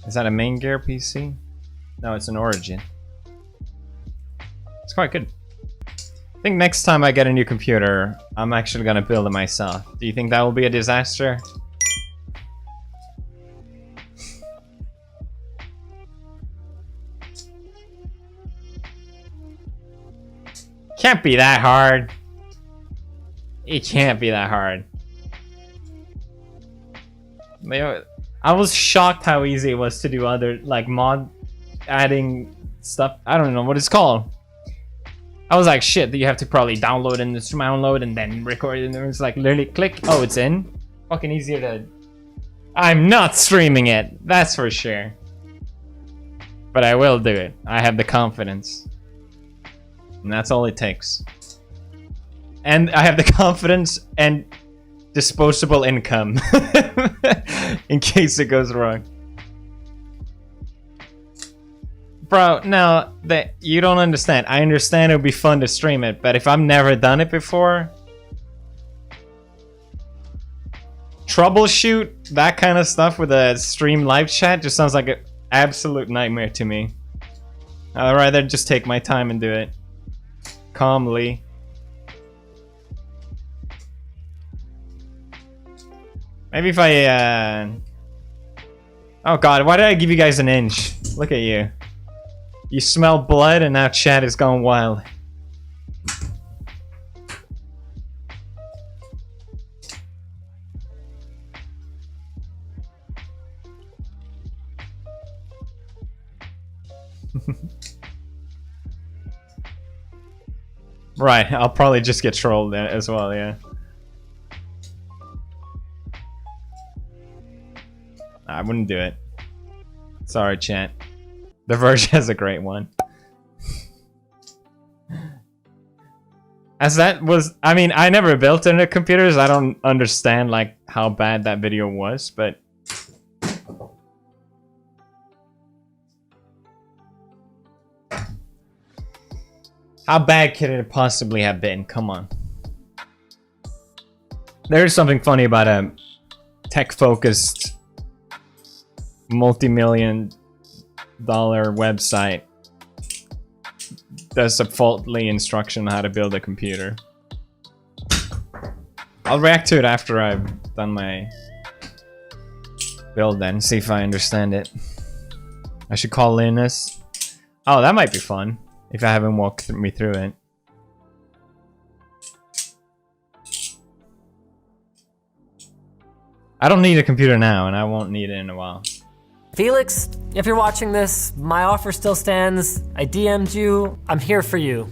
Is that a main gear PC? No, it's an Origin. It's quite good. I think next time I get a new computer, I'm actually gonna build it myself. Do you think that will be a disaster? Can't be that hard. It can't be that hard. I was shocked how easy it was to do other, like, mod adding stuff. I don't know what it's called. I was like, shit, you have to probably download and download and then record it, and it was like literally click, oh, it's in. Fucking easier to... I'm not streaming it, that's for sure. But I will do it. I have the confidence. And that's all it takes. And I have the confidence and disposable income. In case it goes wrong. Bro, no, you don't understand. I understand it would be fun to stream it, but if I've never done it before... Troubleshoot, that kind of stuff with a stream live chat just sounds like an absolute nightmare to me. I'd rather just take my time and do it. Calmly. Maybe if I, Oh god, why did I give you guys an inch? Look at you. You smell blood and now chat is going wild. Right, I'll probably just get trolled as well, yeah. I wouldn't do it. Sorry, chat. The Verge has a great one. As that was... I mean, I never built any computers. I don't understand, like, how bad that video was, but... How bad could it possibly have been? Come on. There's something funny about a tech-focused multi-million-dollar website. There's a faulty instruction on how to build a computer. I'll react to it after I've done my build then, see if I understand it. I should call Linus. Oh, that might be fun. If I haven't walked me through it. I don't need a computer now, and I won't need it in a while. Felix, if you're watching this, my offer still stands. I DM'd you. I'm here for you.